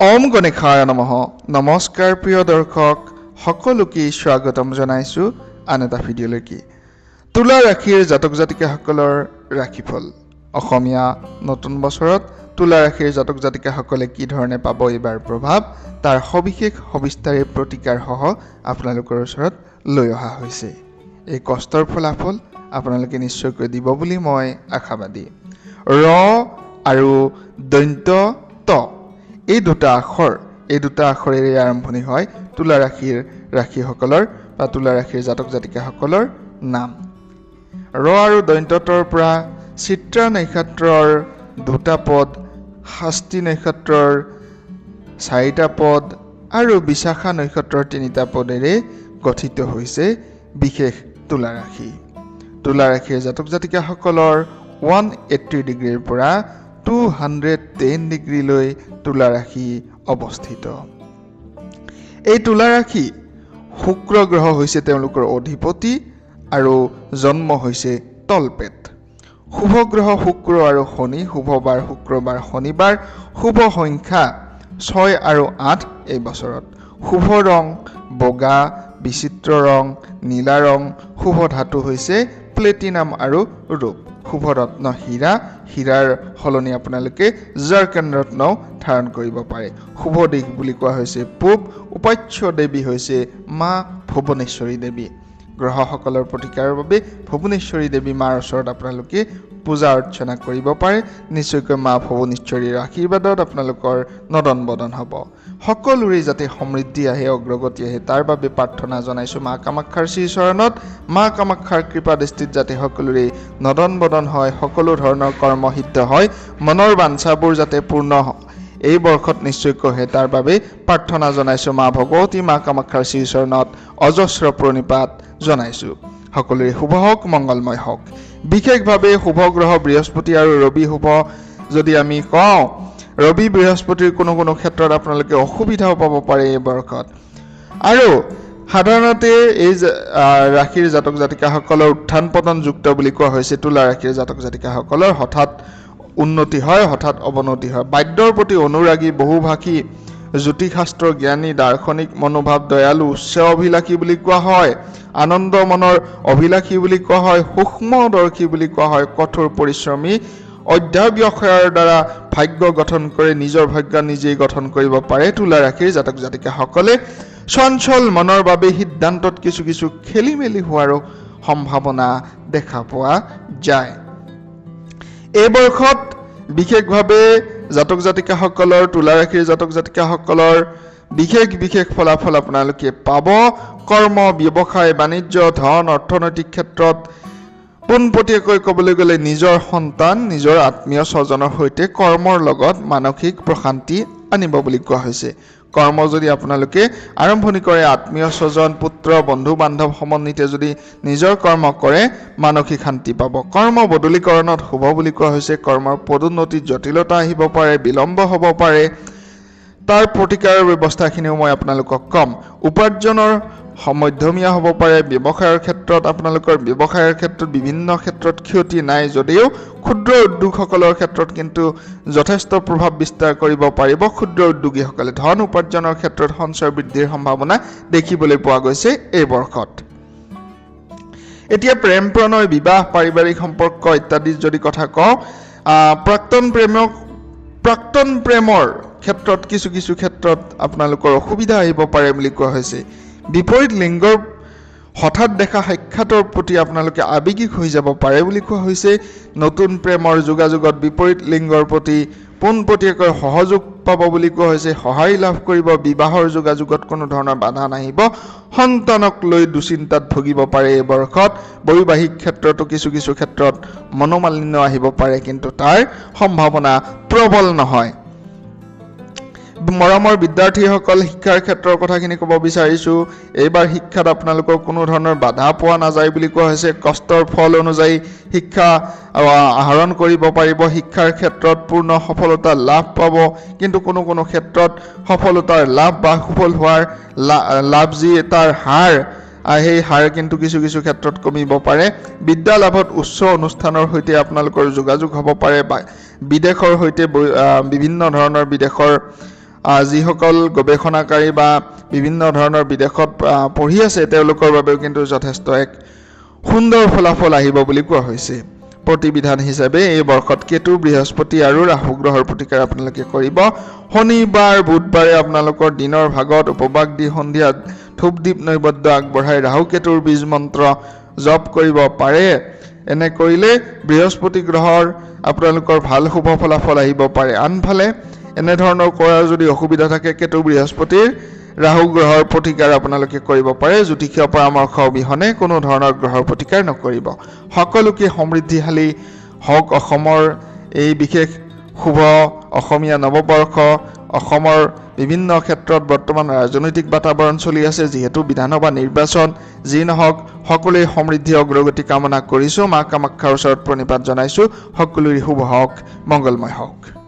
ওম গণেশায় নমঃ। নমস্কাৰ প্ৰিয় দৰ্শক সকলোকে স্বাগতম জনাইছোঁ আন এটা ভিডিঅ'লৈকে। তুলা ৰাশিৰ জাতক জাতিকাসকলৰ ৰাশিফল। অসমীয়া নতুন বছৰত তুলা ৰাশিৰ জাতক জাতিকাসকলে কি ধৰণে পাব এইবাৰ প্ৰভাৱ তাৰ সবিশেষ সবিস্তাৰে প্ৰতিকাৰ সহ আপোনালোকৰ ওচৰত লৈ অহা হৈছে। এই কষ্টৰ ফলাফল আপোনালোকে নিশ্চয়কৈ দিব বুলি মই আশাবাদী। ৰ আৰু দন্ত্য ত এই দুটা আখৰেৰে আৰম্ভণি হয় তুলা ৰাশিৰ ৰাশিসকলৰ বা তুলা ৰাশিৰ জাতক জাতিকাসকলৰ নাম। ৰ আৰু দন্ত্যতৰ পৰা চিত্ৰা নক্ষত্ৰৰ দুটা পদ, হস্তি নক্ষত্ৰৰ 4টা পদ আৰু বিশাখা নক্ষত্ৰৰ 3টা পদেৰে গঠিত হৈছে বিশেষ তুলা ৰাশি। তুলা ৰাশিৰ জাতক জাতিকাসকলৰ 180 ডিগ্ৰীৰ পৰা 210 ডিগ্ৰীলৈ তুলা ৰাশি অৱস্থিত। এই তুলা ৰাশি শুক্ৰ গ্ৰহ হৈছে তেওঁলোকৰ অধিপতি আৰু জন্ম হৈছে তলপেট। শুভ গ্ৰহ শুক্ৰ আৰু শনি, শুভ বাৰ শুক্ৰবাৰ শনিবাৰ, শুভ সংখ্যা 6 আৰু 8 এই বছৰত। শুভ ৰং বগা, বিচিত্ৰ ৰং নীলা ৰং, শুভ ধাতু হৈছে প্লেটিনাম আৰু ৰূপ, শুভ ৰত্ন হীৰা, হীৰাৰ সলনি আপোনালোকে জাৰকান ৰত্নও ধাৰণ কৰিব পাৰে। শুভ দিশ বুলি কোৱা হৈছে পূব, উপাস্য দেৱী হৈছে মা ভুৱনেশ্বৰী দেৱী। গ্ৰহসকলৰ প্ৰতিকাৰৰ বাবে ভুৱনেশ্বৰী দেৱী মাৰ ওচৰত আপোনালোকে পূজা অৰ্চনা কৰিব পাৰে। নিশ্চয়কৈ মা ভুৱনেশ্বৰীৰ আশীৰ্বাদত আপোনালোকৰ নদন বদন হ'ব। সকলোৰে যাতে সমৃদ্ধি আহে, অগ্ৰগতি আহে তাৰ বাবে প্ৰাৰ্থনা জনাইছোঁ মা কামাখ্যাৰ শ্ৰীচৰণত। মা কামাখ্যাৰ কৃপা দৃষ্টিত যাতে সকলোৰে নদন বদন হয়, সকলো ধৰণৰ কৰ্ম সিদ্ধ হয়, মনৰ বাঞ্ছাবোৰ যাতে পূৰ্ণ এই বৰ্ষত নিশ্চয়কৈ হয় তাৰ বাবে প্ৰাৰ্থনা জনাইছোঁ মা ভগৱতী মা কামাখ্যাৰ শ্ৰীচৰণত অজস্ৰ প্ৰণিপাত জনাইছোঁ। সকলোৰে শুভ হওক, মংগলময় হওক। বিশেষভাৱে শুভ গ্ৰহ বৃহস্পতি আৰু ৰবি শুভ যদি আমি কওঁ, ৰবি বৃহস্পতিৰ কোনো ক্ষেত্ৰত আপোনালোকে অসুবিধাও পাব পাৰে এই বৰ্ষত। আৰু সাধাৰণতে এই ৰাশিৰ জাতক জাতিকাসকলৰ উত্থান পতন যুক্ত বুলি কোৱা হৈছে। তুলা ৰাশিৰ জাতক জাতিকাসকলৰ হঠাৎ উন্নতি হয়, হঠাৎ অৱনতি হয়। বাদ্যৰ প্ৰতি অনুৰাগী, বহুভাষী, জ্যোতিষশাস্ত্ৰ জ্ঞানী, দাৰ্শনিক মনোভাৱ, দয়ালু, উচ্চ অভিলাষী বুলি কোৱা হয়, আনন্দ মনৰ অভিলাষী বুলি কোৱা হয়, সূক্ষ্মদৰ্শী বুলি কোৱা হয়, কঠোৰ পৰিশ্ৰমী, অধ্যাৱসায়ৰ দ্বাৰা ভাগ্য গঠন কৰি নিজৰ ভাগ্য নিজেই গঠন কৰিব পাৰে তুলা ৰাশিৰ জাতক জাতিকাসকলে। চঞ্চল মনৰ বাবে সিদ্ধান্তত কিছু খেলি মেলি হোৱাৰো সম্ভাৱনা দেখা পোৱা যায়। এই বৰ্ষত বিশেষভাৱে জাতক জাতিকাসকলৰ তুলা ৰাশিৰ জাতক জাতিকাসকলৰ বিশেষ ফলাফল আপোনালোকে পাব। কৰ্ম, ব্যৱসায়, বাণিজ্য, ধন, অৰ্থনৈতিক ক্ষেত্ৰত পোনপটীয়াকৈ ক'বলৈ গ'লে নিজৰ সন্তান, নিজৰ আত্মীয় স্বজনৰ সৈতে কৰ্মৰ লগত মানসিক প্ৰশান্তি আনিব বুলি কোৱা হৈছে। কৰ্ম যদি আপোনালোকে আৰম্ভণি কৰে, আত্মীয় স্বজন, পুত্ৰ, বন্ধু বান্ধৱ সমন্বিতে যদি নিজৰ কৰ্ম কৰে, মানসিক শান্তি পাব। কৰ্ম বদলীকৰণত শুভ বুলি কোৱা হৈছে। কৰ্মৰ পদোন্নতিত জটিলতা আহিব পাৰে, বিলম্ব হ'ব পাৰে, তাৰ প্ৰতিকাৰৰ ব্যৱস্থাখিনিও মই আপোনালোকক ক'ম। উপাৰ্জনৰ মধ্যমীয়া হ'ব পাৰে। ব্যৱসায়ৰ ক্ষেত্ৰত আপোনালোকৰ বিভিন্ন ক্ষেত্ৰত ক্ষতি নাই যদিও ক্ষুদ্ৰ উদ্যোগসকলৰ ক্ষেত্ৰত কিন্তু যথেষ্ট প্ৰভাৱ বিস্তাৰ কৰিব পাৰিব ক্ষুদ্ৰ উদ্যোগীসকলে। ধন উপাৰ্জনৰ ক্ষেত্ৰত সঞ্চয় বৃদ্ধিৰ সম্ভাৱনা দেখিবলৈ পোৱা গৈছে এই বৰ্ষত। এতিয়া প্ৰেম, প্ৰণয়, বিবাহ, পাৰিবাৰিক সম্পৰ্ক ইত্যাদি যদি কথা কওঁ, প্ৰাক্তন প্ৰেমৰ ক্ষেত্ৰত কিছু ক্ষেত্ৰত আপোনালোকৰ অসুবিধা আহিব পাৰে বুলি কোৱা হৈছে। বিপৰীত লিংগৰ হঠাৎ দেখা সাক্ষাতৰ প্ৰতি আপোনালোকে আৱেগিক হৈ যাব পাৰে বুলি কোৱা হৈছে। নতুন প্ৰেমৰ যোগাযোগত বিপৰীত লিংগৰ প্ৰতি পোনপটীয়াকৈ সহযোগ পাব বুলি কোৱা হৈছে। সহায় লাভ কৰিব। বিবাহৰ যোগাযোগত কোনো ধৰণৰ বাধা নাহিব। সন্তানক লৈ দুশ্চিন্তাত ভুগিব পাৰে এই বৰ্ষত। বৈবাহিক ক্ষেত্ৰতো কিছু ক্ষেত্ৰত মনোমালিন্য আহিব পাৰে, কিন্তু তাৰ সম্ভাৱনা প্ৰবল নহয়। মৰমৰ বিদ্যাৰ্থীসকল, শিক্ষাৰ ক্ষেত্ৰৰ কথাখিনি ক'ব বিচাৰিছোঁ। এইবাৰ শিক্ষাত আপোনালোকৰ কোনো ধৰণৰ বাধা পোৱা নাযায় বুলি কোৱা হৈছে। কষ্টৰ ফল অনুযায়ী শিক্ষা আহৰণ কৰিব পাৰিব। শিক্ষাৰ ক্ষেত্ৰত পূৰ্ণ সফলতা লাভ পাব, কিন্তু কোনো ক্ষেত্ৰত সফলতাৰ লাভ বা সফল হোৱাৰ লাভ যি তাৰ হাৰ, সেই হাৰ কিন্তু কিছু ক্ষেত্ৰত কমিব পাৰে। বিদ্যা লাভত উচ্চ অনুষ্ঠানৰ সৈতে আপোনালোকৰ যোগাযোগ হ'ব পাৰে। বিদেশৰ সৈতে বিভিন্ন ধৰণৰ বিদেশৰ যিসকল গৱেষণাকাৰী বা বিভিন্ন ধৰণৰ বিদেশত পঢ়ি আছে তেওঁলোকৰ বাবেও কিন্তু যথেষ্ট এক সুন্দৰ ফলাফল আহিব বুলি কোৱা হৈছে। প্ৰতিবিধান হিচাপে এই বৰ্ষত কেতু, বৃহস্পতি আৰু ৰাহু গ্ৰহৰ প্ৰতিকাৰ আপোনালোকে কৰিব। শনিবাৰ, বুধবাৰে আপোনালোকৰ দিনৰ ভাগত উপবাস দি সন্ধিয়া ধূপ দীপ নৈবেদ্য আগবঢ়াই ৰাহু কেতুৰ বীজ মন্ত্ৰ জপ কৰিব পাৰে। এনে কৰিলে বৃহস্পতি গ্ৰহৰ আপোনালোকৰ ভাল শুভ ফলাফল আহিব পাৰে। আনফালে এনেধৰণৰ কৰাৰ যদি অসুবিধা থাকে কেতু, বৃহস্পতিৰ ৰাহু গ্ৰহৰ প্ৰতিকাৰ আপোনালোকে কৰিব পাৰে। জ্যোতিষীয় পৰামৰ্শ অবিহনে কোনো ধৰণৰ গ্ৰহৰ প্ৰতিকাৰ নকৰিব। সকলোকে সমৃদ্ধিশালী হওক অসমৰ এই বিশেষ শুভ অসমীয়া নৱবৰ্ষ। অসমৰ বিভিন্ন ক্ষেত্ৰত বৰ্তমান ৰাজনৈতিক বাতাবৰণ চলি আছে, যিহেতু বিধানসভা নিৰ্বাচন। যি নহওক সকলোৱে সমৃদ্ধি অগ্ৰগতি কামনা কৰিছোঁ। মা কামাখ্যাৰ ওচৰত প্ৰণিপাত জনাইছোঁ। সকলোৰে শুভ হওক, মংগলময় হওক।